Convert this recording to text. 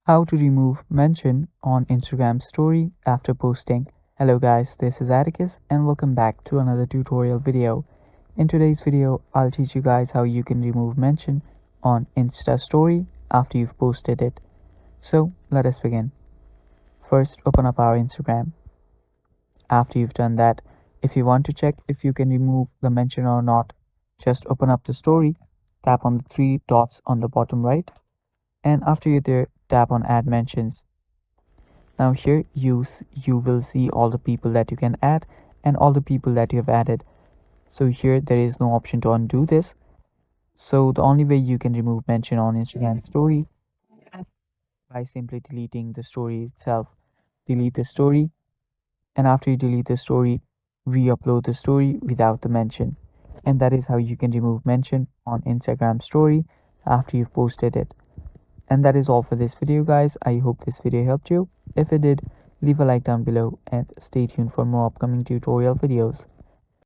How to remove mention on Instagram story after posting. Hello guys, this is Atticus and welcome back to another tutorial video. In today's video, I'll teach you guys how you can remove mention on Insta story after you've posted it. So let us begin. First, open up our Instagram. After you've done that, if you want to check if you can remove the mention or not, just open up the story, tap on the three dots on the bottom right, and after you're there, tap on add mentions. Now here you will see all the people that you can add and all the people that you have added. So here there is no option to undo this. So the only way you can remove mention on Instagram story by simply deleting the story itself. Delete the story, and after you delete the story, re-upload the story without the mention. And that is how you can remove mention on Instagram story after you've posted it. And that is all for this video guys. I hope this video helped you. If it did, leave a like down below and stay tuned for more upcoming tutorial videos.